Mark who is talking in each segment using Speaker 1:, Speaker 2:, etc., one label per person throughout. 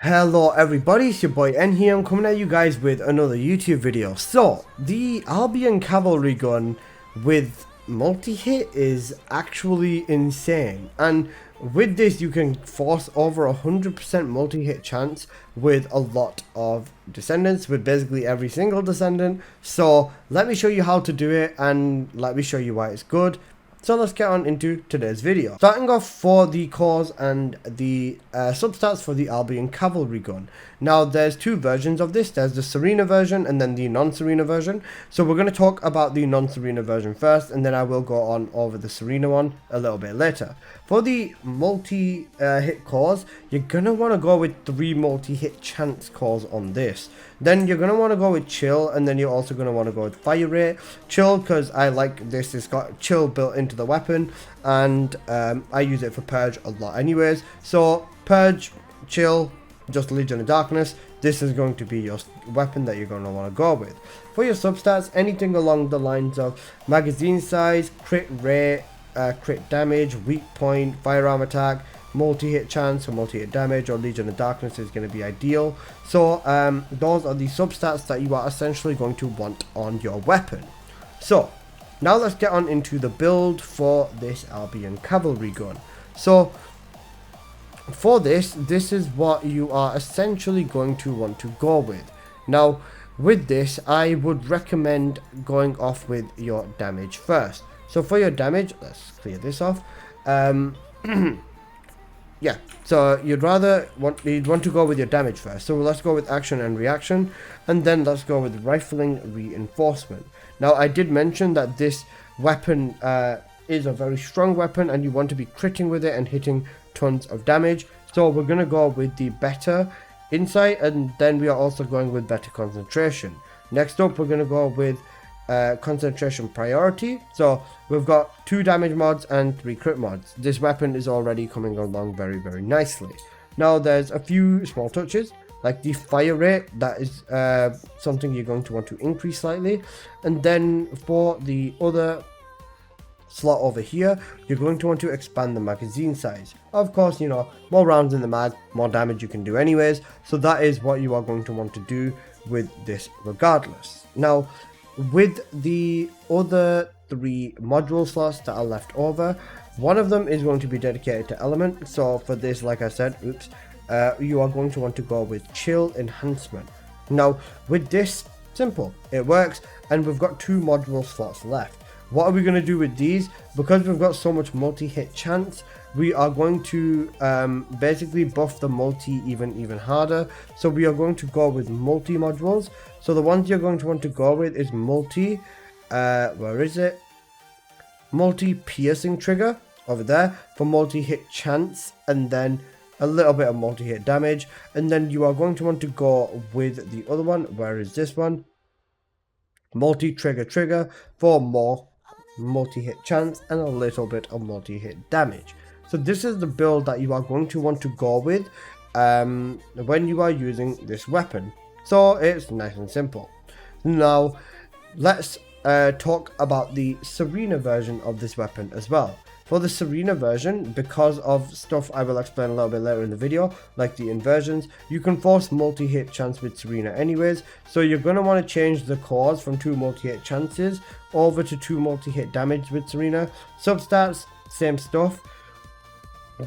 Speaker 1: Hello everybody, it's your boy N here. I'm coming at you guys with another YouTube video. So, the Albion Cavalry gun with multi-hit is actually insane. And with this you can force over 100% multi-hit chance with a lot of Descendants, with basically every single Descendant. So, let me show you how to do it and let me show you why it's good. So let's get on into today's video. Starting off for the cores and the substats for the Albion Cavalry gun. Now there's two versions of this. There's the Serena version and then the Non-Serena version. So we're going to talk about the Non-Serena version first, and then I will go on over the Serena one a little bit later. For the multi-hit cores, you're going to want to go with 3 multi-hit chance cores on this. Then you're going to want to go with chill, and then you're also going to want to go with fire rate. Chill, because I like this, it's got chill built into the weapon, and I use it for purge a lot anyways. So purge, chill, just Legion of Darkness, this is going to be your weapon that you're going to want to go with. For your substats, anything along the lines of magazine size, crit rate, crit damage, weak point, firearm attack, multi-hit chance or multi-hit damage, or Legion of Darkness is going to be ideal. So those are the substats that you are essentially going to want on your weapon. So now let's get on into the build for this Albion Cavalry gun. So for this is what you are essentially going to want to go with. Now with this, I would recommend going off with your damage first. So for your damage, let's clear this off. Yeah, so you'd want to go with your damage first. So let's go with action and reaction, and then let's go with rifling reinforcement. Now I did mention that this weapon is a very strong weapon, and you want to be critting with it and hitting tons of damage. So we're going to go with the better insight, and then we are also going with better concentration. Next up, we're going to go with concentration priority. So we've got 2 damage mods and 3 crit mods. This weapon is already coming along very nicely. Now there's a few small touches, like the fire rate. That is something you're going to want to increase slightly. And then for the other slot over here, you're going to want to expand the magazine size. Of course, you know, more rounds in the mag, more damage you can do anyways. So that is what you are going to want to do with this regardless. Now with the other 3 module slots that are left over, one of them is going to be dedicated to element. So for this, like I said, you are going to want to go with chill enhancement. Now with this, simple, it works, and we've got 2 module slots left. What are we going to do with these? Because we've got so much multi-hit chance, we are going to basically buff the multi even harder. So we are going to go with multi modules. So the ones you're going to want to go with is multi, where is it? Multi piercing trigger over there for multi-hit chance, and then a little bit of multi-hit damage. And then you are going to want to go with the other one. Where is this one? Multi-trigger for more multi-hit chance and a little bit of multi-hit damage. So this is the build that you are going to want to go with when you are using this weapon. So it's nice and simple. Now let's talk about the Serena version of this weapon as well. For the Serena version, because of stuff I will explain a little bit later in the video, like the inversions, you can force multi-hit chance with Serena anyways. So you're going to want to change the cores from 2 multi-hit chances over to 2 multi-hit damage with Serena. Substats, same stuff.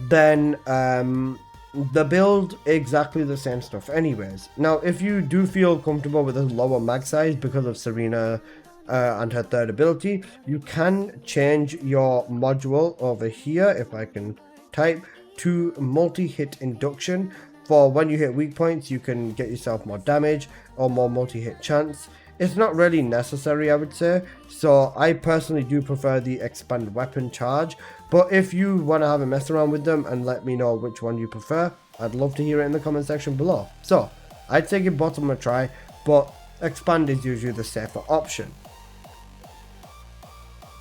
Speaker 1: Then the build, exactly the same stuff anyways. Now if you do feel comfortable with a lower mag size because of Serena and her 3rd ability, you can change your module over here, if I can type, to multi-hit induction. For when you hit weak points, you can get yourself more damage or more multi-hit chance. It's not really necessary, I would say, so I personally do prefer the expand weapon charge. But if you want to have a mess around with them and let me know which one you prefer, I'd love to hear it in the comment section below. So I'd say give bottom a try, but expand is usually the safer option.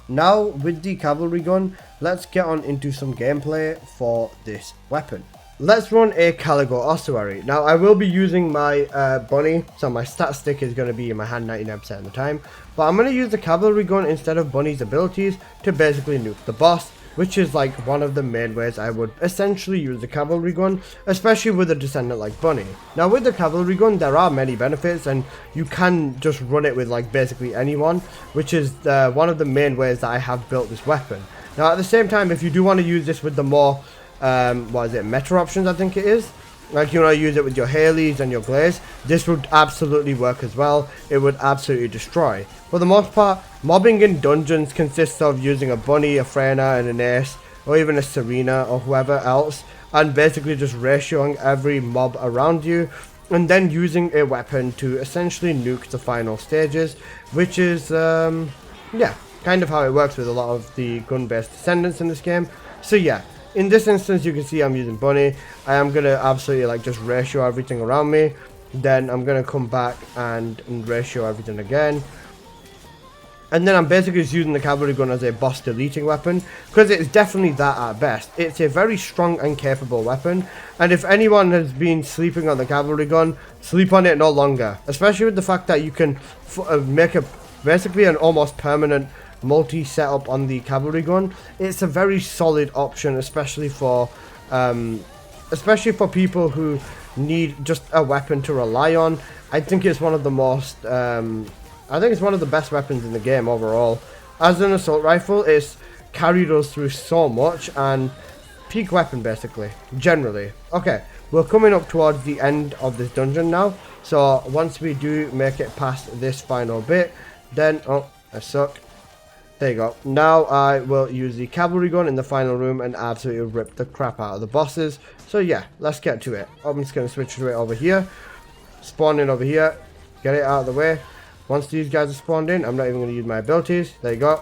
Speaker 1: Now with the cavalry gun, let's get on into some gameplay for this weapon. Let's run a Caligo ossuary. Now I will be using my bunny, so my stat stick is going to be in my hand 99% of the time. But I'm going to use the cavalry gun instead of bunny's abilities to basically nuke the boss. which is like one of the main ways I would essentially use the cavalry gun, especially with a Descendant like Bunny. Now with the cavalry gun there are many benefits, and you can just run it with like basically anyone, which is one of the main ways that I have built this weapon. Now at the same time, if you do want to use this with the more meta options, I think it is, like you want to use it with your Haleys and your Glaze, this would absolutely work as well. It would absolutely destroy. For the most part, mobbing in dungeons consists of using a Bunny, a Freyna, and an Ace, or even a Serena, or whoever else, and basically just ratioing every mob around you, and then using a weapon to essentially nuke the final stages, which is, yeah, kind of how it works with a lot of the gun-based Descendants in this game. So yeah. In this instance, you can see I'm using Bunny. I am going to absolutely like just ratio everything around me. Then I'm going to come back and ratio everything again. And then I'm basically just using the cavalry gun as a boss deleting weapon, because it's definitely that at best. It's a very strong and capable weapon. And if anyone has been sleeping on the cavalry gun, sleep on it no longer. Especially with the fact that you can make basically an almost permanent multi-setup on the cavalry gun. It's a very solid option, especially for people who need just a weapon to rely on. I think it's one of the most I think it's one of the best weapons in the game overall. As an assault rifle, it's carried us through so much, and peak weapon basically, generally. Okay, we're coming up towards the end of this dungeon now, so once we do make it past this final bit, then oh, I suck. There you go. Now I will use the cavalry gun in the final room and absolutely rip the crap out of the bosses. So yeah, let's get to it. I'm just going to switch to it over here. Spawn in over here. Get it out of the way. Once these guys are spawned in, I'm not even going to use my abilities. There you go.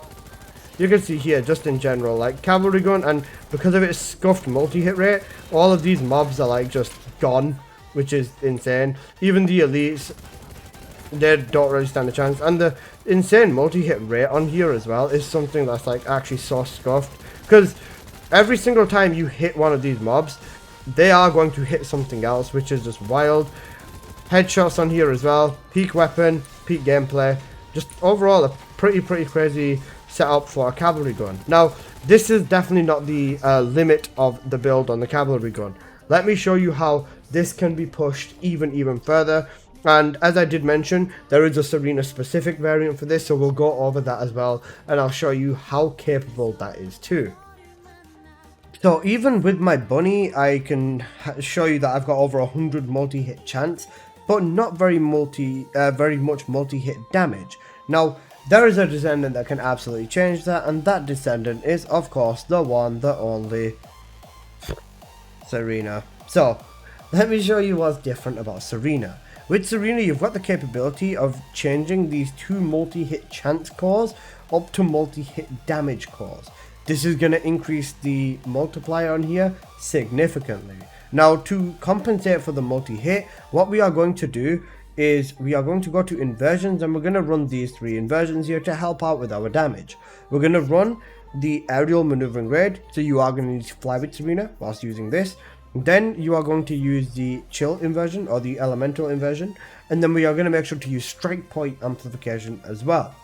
Speaker 1: You can see here, just in general, like cavalry gun, and because of its scuffed multi-hit rate, all of these mobs are like just gone, which is insane. Even the elites, they don't really stand a chance. And the insane multi-hit rate on here as well is something that's like actually so scuffed, because every single time you hit one of these mobs, they are going to hit something else, which is just wild. Headshots on here as well. Peak weapon, peak gameplay. Just overall a pretty crazy setup for a cavalry gun. Now this is definitely not the limit of the build on the cavalry gun. Let me show you how this can be pushed even further. And as I did mention, there is a Serena specific variant for this, so we'll go over that as well, and I'll show you how capable that is too. So even with my Bunny, I can show you that I've got over 100 multi-hit chance, but not very much multi-hit damage. Now there is a Descendant that can absolutely change that, and that Descendant is of course the one, the only Serena. So let me show you what's different about Serena. With Serena, you've got the capability of changing these two multi-hit chance cores up to multi-hit damage cores. This is going to increase the multiplier on here significantly. Now, to compensate for the multi-hit, what we are going to do is we are going to go to inversions, and we're going to run these 3 inversions here to help out with our damage. We're going to run the aerial maneuvering raid, so you are going to need to fly with Serena whilst using this. Then you are going to use the chill inversion or the elemental inversion, and then we are going to make sure to use strike point amplification as well.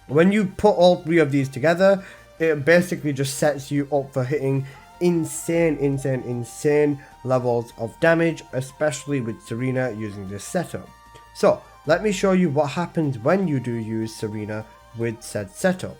Speaker 1: When you put all 3 of these together, it basically just sets you up for hitting insane levels of damage, especially with Serena using this setup. So let me show you what happens when you do use Serena with said setup.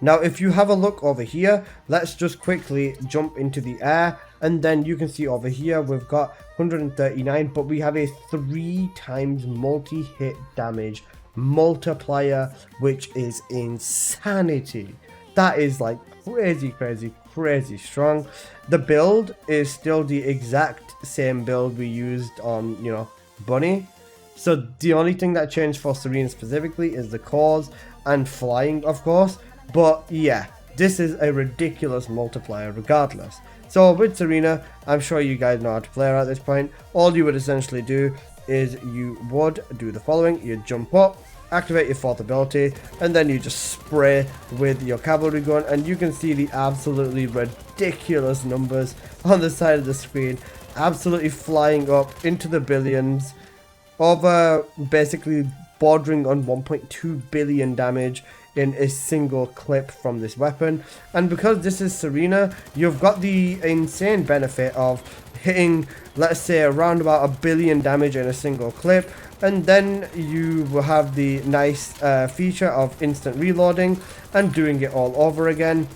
Speaker 1: Now if you have a look over here, let's just quickly jump into the air, and then you can see over here we've got 139, but we have a 3 times multi-hit damage multiplier, which is insanity. That is like crazy strong. The build is still the exact same build we used on, you know, Bunny. So the only thing that changed for Serena specifically is the cores and flying, of course. But yeah, this is a ridiculous multiplier regardless. So with Serena, I'm sure you guys know how to play her at this point. All you would essentially do is you would do the following. You jump up, activate your 4th ability, and then you just spray with your cavalry gun, and you can see the absolutely ridiculous numbers on the side of the screen, absolutely flying up into the billions, over basically bordering on 1.2 billion damage. in a single clip from this weapon. And because this is Serena, you've got the insane benefit of hitting, let's say, around about 1 billion damage in a single clip, and then you will have the nice feature of instant reloading and doing it all over again.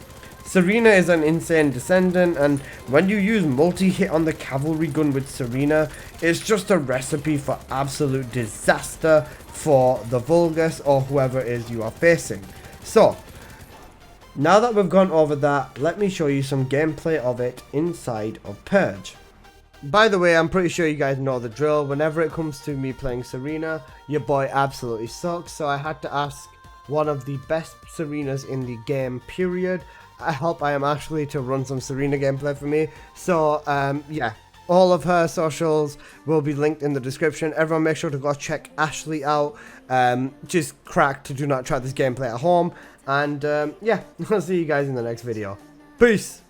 Speaker 1: Serena is an insane Descendant, and when you use multi-hit on the cavalry gun with Serena, it's just a recipe for absolute disaster for the Vulgus or whoever it is you are facing. So, now that we've gone over that, let me show you some gameplay of it inside of Purge. By the way, I'm pretty sure you guys know the drill. Whenever it comes to me playing Serena, your boy absolutely sucks, so I had to ask one of the best Serenas in the game, period. I hope I am actually to run some Serena gameplay for me. So, yeah, all of her socials will be linked in the description. Everyone make sure to go check Ashley out. Just crack to do not try this gameplay at home. And, yeah, I'll see you guys in the next video. Peace!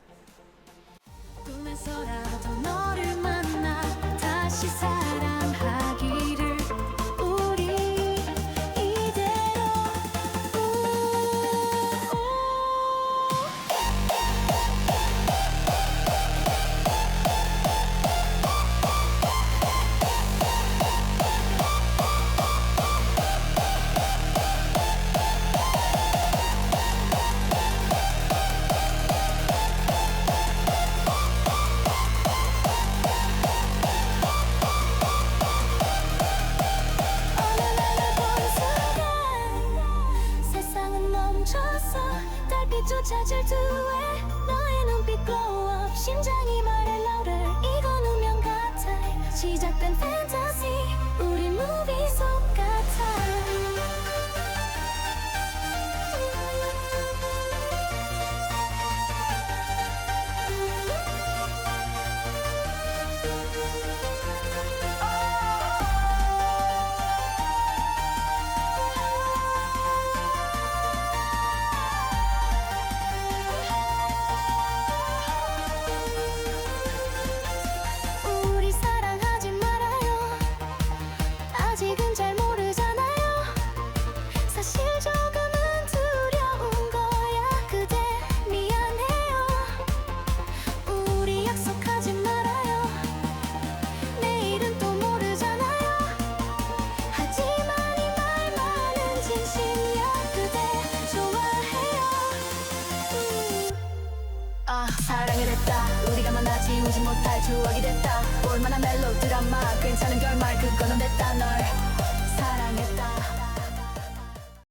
Speaker 2: 찾을 두에 너의 눈빛 glow up 심장이 말해 louder 이건 운명 같아 시작된 fantasy 우리 movie 속 같아 사랑을 했다 우리가 만나 지우지 못할 추억이 됐다 볼만한 멜로 드라마 괜찮은 결말 그거는 됐다 널